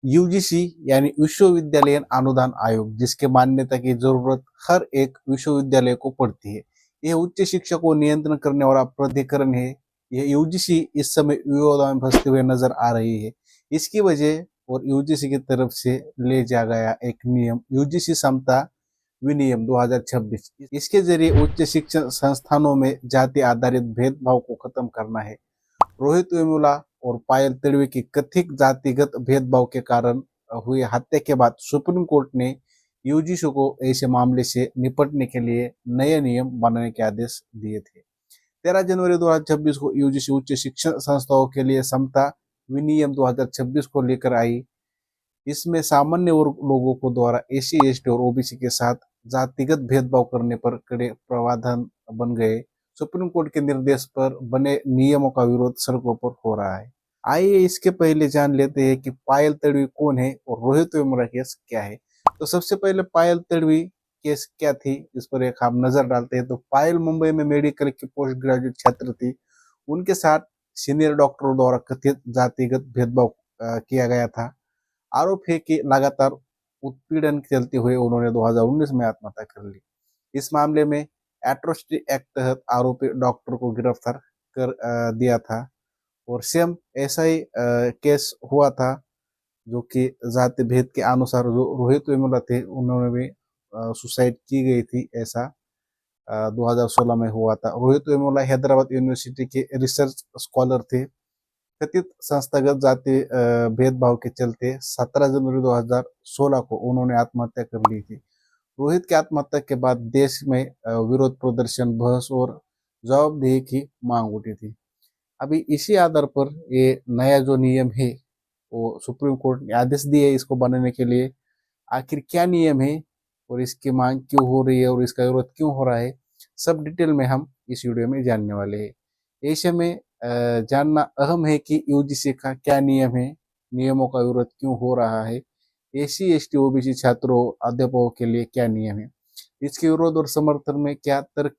UGC यानी विश्वविद्यालयीन अनुदान आयोग, जिसके मान्यता की जरूरत हर एक विश्वविद्यालय को पड़ती है। यह उच्च शिक्षा को नियंत्रण करने वाला प्राधिकरण है। यह यूजीसी इस समय विवादों में फंसते हुए नजर आ रही है। इसकी वजह और यूजीसी की तरफ से ले जा गया एक नियम यूजीसी समता विनियम 2026, इसके जरिए उच्च शिक्षण संस्थानों में जाति आधारित भेदभाव को खत्म करना है। रोहित वेमुला और पायल तडवी की कथित जातिगत भेदभाव के कारण हुई हत्या के बाद सुप्रीम कोर्ट ने यूजीसी को ऐसे मामले से निपटने के लिए नए नियम बनाने के आदेश दिए थे। 13 जनवरी 2026 को यूजीसी उच्च शिक्षण संस्थाओं के लिए समता विनियम 2026 को लेकर आई। इसमें सामान्य वर्ग लोगों को द्वारा एसी एसटी और ओबीसी के साथ जातिगत भेदभाव करने पर कड़े प्रावधान बन गए। सुप्रीम कोर्ट के निर्देश पर बने नियमों का विरोध सड़कों पर हो रहा है। आइए इसके पहले जान लेते हैं कि पायल तडवी कौन है और रोहित वेमुला केस क्या है। तो सबसे पहले पायल तडवी केस क्या थी, इस पर एक हम नजर डालते हैं। तो पायल मुंबई में मेडिकल की पोस्ट ग्रेजुएट छात्र थी। उनके साथ सीनियर डॉक्टरों द्वारा कथित जातिगत भेदभाव किया गया था। आरोप है कि लगातार उत्पीड़न के चलते हुए उन्होंने 2019 में आत्महत्या कर ली। इस मामले में एट्रोसिटी एक्ट तहत आरोपी डॉक्टर को गिरफ्तार कर दिया था और सेम ऐसा ही केस हुआ था जो कि जाति भेद के अनुसार जो रोहित वेमुला थे उन्होंने भी सुसाइड की गई थी, ऐसा 2016 में हुआ था। रोहित वेमुला हैदराबाद यूनिवर्सिटी के रिसर्च स्कॉलर थे। कथित संस्थागत जाति भेदभाव के चलते 17 जनवरी 2016 को उन्होंने आत्महत्या कर ली थी। रोहित की आत्महत्या के बाद देश में विरोध प्रदर्शन, बहस और जवाबदेही की मांग उठी थी। अभी इसी आधार पर ये नया जो नियम है वो सुप्रीम कोर्ट ने आदेश दिए है इसको बनाने के लिए। आखिर क्या नियम है और इसकी मांग क्यों हो रही है और इसका विरोध क्यों हो रहा है, सब डिटेल में हम इस वीडियो में जानने वाले हैं। ऐसे में जानना अहम है कि यूजीसी का क्या नियम है, नियमों का विरोध क्यों हो रहा है, एसी एसटी ओबीसी छात्रों अध्यापकों के लिए क्या नियम है, इसके विरोध और समर्थन में क्या तर्क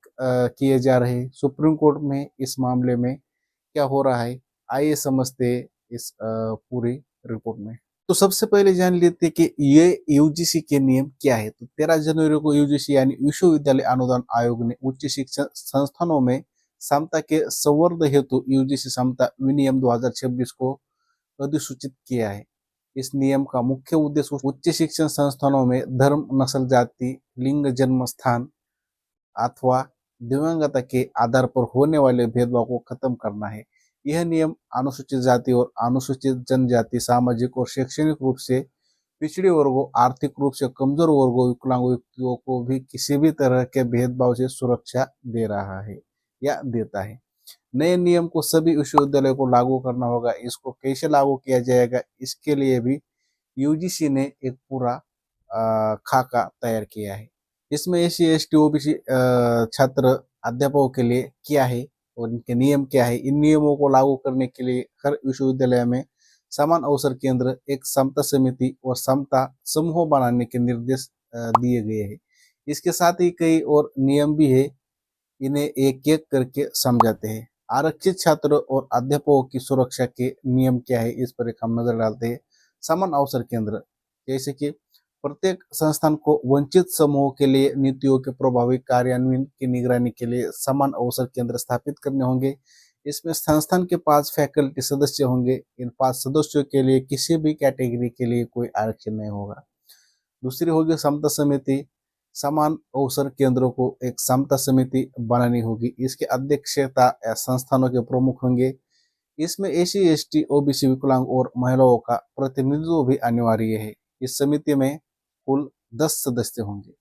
किए जा रहे हैं, सुप्रीम कोर्ट में इस मामले में क्या हो रहा है। आइए समझते इस पूरी रिपोर्ट में। तो सबसे पहले जान लेते हैं कि ये यूजीसी के नियम क्या है। तो 13 जनवरी को यूजीसी यानी विश्वविद्यालय अनुदान आयोग ने उच्च शिक्षण संस्थानों में समता के संवर्धन हेतु यूजीसी समता विनियम 2026 को अधिसूचित किया है। इस नियम का मुख्य उद्देश्य उच्च शिक्षण संस्थानों में धर्म, नस्ल, जाति, लिंग, जन्म स्थान अथवा दिव्यांगता के आधार पर होने वाले भेदभाव को खत्म करना है। यह नियम अनुसूचित जाति और अनुसूचित जनजाति, सामाजिक और शैक्षणिक रूप से पिछड़े वर्गों, आर्थिक रूप से कमजोर वर्गों, विकलांग व्यक्तियों को भी किसी भी तरह के भेदभाव से सुरक्षा दे रहा है या देता है। नए नियम को सभी विश्वविद्यालयों को लागू करना होगा। इसको कैसे लागू किया जाएगा, इसके लिए भी यूजीसी ने एक पूरा खाका तैयार किया है। इसमें एससी एसटी ओबीसी छात्र अध्यापकों के लिए क्या है और इनके नियम क्या है। इन नियमों को लागू करने के लिए हर विश्वविद्यालय में समान अवसर केंद्र, एक समता समिति और समता समूह बनाने के निर्देश दिए गए हैं। इसके साथ ही कई और नियम भी है, इन्हें एक एक करके समझाते हैं। आरक्षित छात्रों और अध्यापकों की सुरक्षा के नियम क्या है, इस पर एक हम नजर डालते हैं। समान अवसर केंद्र, जैसे कि प्रत्येक संस्थान को वंचित समूहों के लिए नीतियों के प्रभावी कार्यान्वयन की निगरानी के लिए समान अवसर केंद्र स्थापित करने होंगे। इसमें संस्थान के 5 फैकल्टी सदस्य होंगे। इन 5 सदस्यों के लिए किसी भी कैटेगरी के लिए कोई आरक्षण नहीं होगा। दूसरी होगी समता समिति। समान अवसर केंद्रों को एक समता समिति बनानी होगी। इसकी अध्यक्षता संस्थानों के प्रमुख होंगे। इसमें एसी एसटी ओबीसी, विकलांग और महिलाओं का प्रतिनिधित्व भी अनिवार्य है। इस समिति में कुल 10 सदस्य होंगे।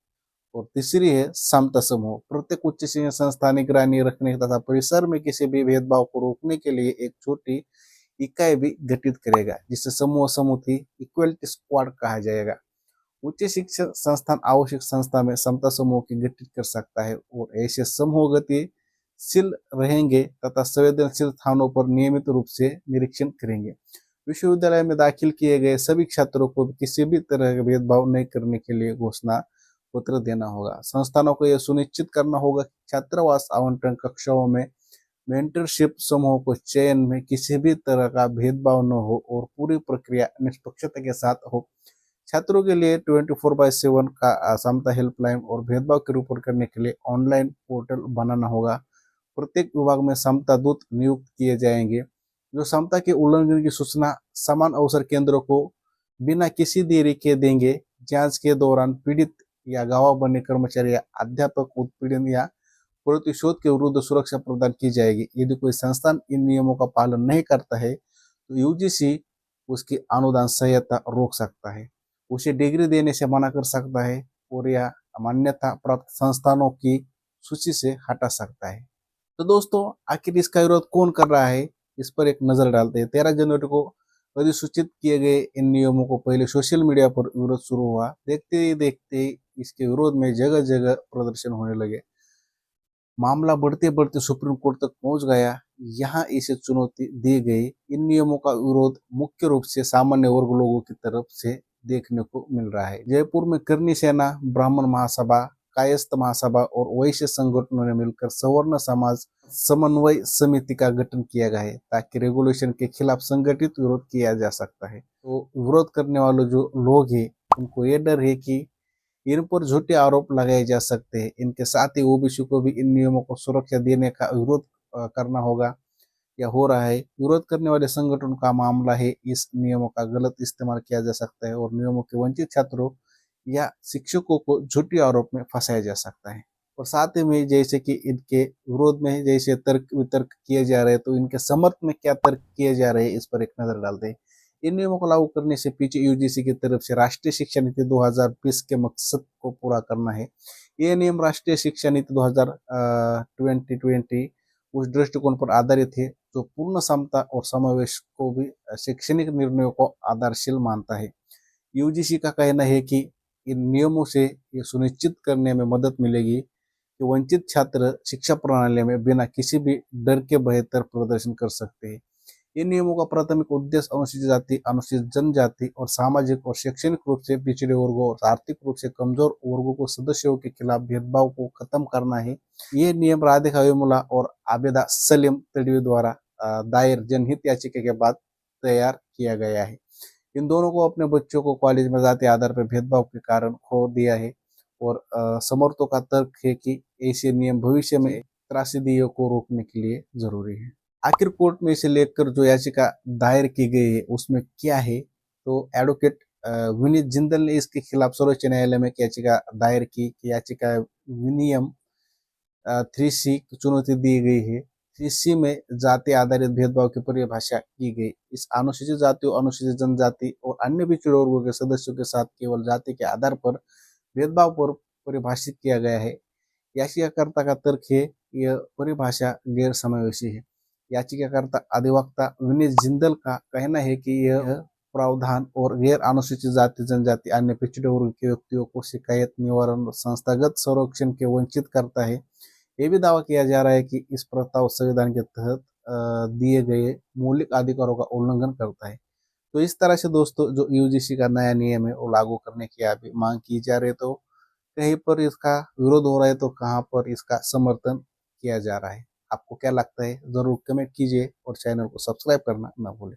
और तीसरी है समता समूह। प्रत्येक उच्च शिक्षण संस्थान निगरानी रखने तथा परिसर में किसी भी भेदभाव को रोकने के लिए एक छोटी इकाई भी गठित करेगा, जिसे समूह समिति इक्वलिटी स्क्वाड कहा जाएगा। उच्च शिक्षण संस्थान आवश्यक संस्था में समता समूह की गठित कर सकता है और ऐसे समूह गतिशील रहेंगे तथा संवेदनशील स्थानों पर नियमित रूप से निरीक्षण करेंगे। विश्वविद्यालय में दाखिल किए गए सभी छात्रों को किसी भी तरह का भेदभाव नहीं करने के लिए घोषणा पत्र देना होगा। संस्थानों को यह सुनिश्चित करना होगा कि छात्रावास आवंटन, कक्षाओं में मेंटरशिप समूह को चयन में किसी भी तरह का भेदभाव न हो और पूरी प्रक्रिया निष्पक्षता के साथ हो। छात्रों के लिए 24/7 का समता हेल्पलाइन और भेदभाव की रिपोर्ट करने के लिए ऑनलाइन पोर्टल बनाना होगा। प्रत्येक विभाग में समता दूत नियुक्त किए जाएंगे जो समता के उल्लंघन की सूचना समान अवसर केंद्रों को बिना किसी देरी के देंगे। जांच के दौरान पीड़ित या गवाह बने कर्मचारी या अध्यापक उत्पीड़न या प्रतिशोध के विरुद्ध सुरक्षा प्रदान की जाएगी। यदि कोई संस्थान इन नियमों का पालन नहीं करता है तो यूजीसी उसकी अनुदान सहायता रोक सकता है, उसे डिग्री देने से मना कर सकता है और या मान्यता प्राप्त संस्थानों की सूची से हटा सकता है। तो दोस्तों, आखिर इसका विरोध कौन कर रहा है, इस पर एक नजर डालते हैं। 13 जनवरी को अधिसूचित किए गए इन नियमों को पहले सोशल मीडिया पर विरोध शुरू हुआ। देखते ही देखते इसके विरोध में जगह जगह प्रदर्शन होने लगे। मामला बढ़ते बढ़ते सुप्रीम कोर्ट तक पहुंच गया। यहाँ इसे चुनौती दी गई। इन नियमों का विरोध मुख्य रूप से सामान्य वर्ग लोगों की तरफ से देखने को मिल रहा है। जयपुर में करनी सेना, ब्राह्मण महासभा, कायस्थ महासभा और वैश्य संगठनों ने मिलकर सवर्ण समाज समन्वय समिति का गठन किया गया है ताकि रेगुलेशन के खिलाफ संगठित विरोध किया जा सकता है। तो विरोध करने वाले जो लोग हैं उनको ये डर है कि इन पर झूठे आरोप लगाए जा सकते हैं। इनके साथ ही ओबीसी को भी इन नियमों को सुरक्षा देने का विरोध करना होगा या हो रहा है। विरोध करने वाले संगठन का मामला है इस नियमों का गलत इस्तेमाल किया जा सकता है और नियमों के वंचित छात्रों या शिक्षकों को झूठे आरोप में फंसाया जा सकता है। और साथ ही में जैसे कि इनके विरोध में जैसे तर्क वितर्क किए जा रहे हैं तो इनके समर्थन में क्या तर्क किए जा रहे हैं इस पर एक नजर डालते हैं। इन नियमों को लागू करने से पीछे यूजीसी की तरफ से राष्ट्रीय शिक्षा नीति 2020 के मकसद को पूरा करना है। ये नियम राष्ट्रीय शिक्षा नीति 2020 उस दृष्टिकोण पर आधारित है जो पूर्ण समता और समावेश को भी शैक्षणिक निर्णयों को आधारशील मानता है। यूजीसी का कहना है कि इन नियमों से ये सुनिश्चित करने में मदद मिलेगी कि वंचित छात्र शिक्षा प्रणाली में बिना किसी भी डर के बेहतर प्रदर्शन कर सकते हैं। इन नियमों का प्राथमिक उद्देश्य अनुसूचित जाति, अनुसूचित जनजाति और सामाजिक और शैक्षणिक रूप से पिछड़े वर्गों और आर्थिक रूप से कमजोर वर्गों को सदस्यों के खिलाफ भेदभाव को खत्म करना है। ये नियम राधिका वेमुला और आबेदा सलीम तडवी द्वारा दायर जनहित याचिका के बाद तैयार किया गया है। इन दोनों को अपने बच्चों को कॉलेज में जाति आधार पर भेदभाव के कारण खो दिया है और समर्थकों का तर्क है कि ऐसे नियम भविष्य में त्रासदियों को रोकने के लिए जरूरी है। आखिर कोर्ट में इसे लेकर जो याचिका दायर की गई है उसमें क्या है, तो एडवोकेट विनीत जिंदल ने इसके खिलाफ सर्वोच्च न्यायालय में याचिका दायर की। याचिका विनियम 3C की चुनौती दी गई है। 3C में जाति आधारित भेदभाव की परिभाषा की गई। इस अनुसूचित जातियों, अनुसूचित जनजाति और अन्य पिछड़े वर्गों के सदस्यों के साथ केवल जाति के आधार पर भेदभाव पर परिभाषित किया गया है। याचिकाकर्ता का तर्क है यह परिभाषा गैर समावेशी है। याचिकाकर्ता अधिवक्ता विनीत जिंदल का कहना है कि यह प्रावधान और गैर अनुसूचित जाति, जनजाति, अन्य पिछड़े वर्ग के व्यक्तियों को शिकायत निवारण और संस्थागत संरक्षण के वंचित करता है। यह भी दावा किया जा रहा है कि इस प्रस्ताव संविधान के तहत दिए गए मौलिक अधिकारों का उल्लंघन करता है। तो इस तरह से दोस्तों जो यूजीसी का नया नियम है वो लागू करने की अभी मांग की जा रही है। तो कहीं पर इसका विरोध हो रहा है तो कहाँ पर इसका समर्थन किया जा रहा है। आपको क्या लगता है जरूर कमेंट कीजिए और चैनल को सब्सक्राइब करना ना भूलें।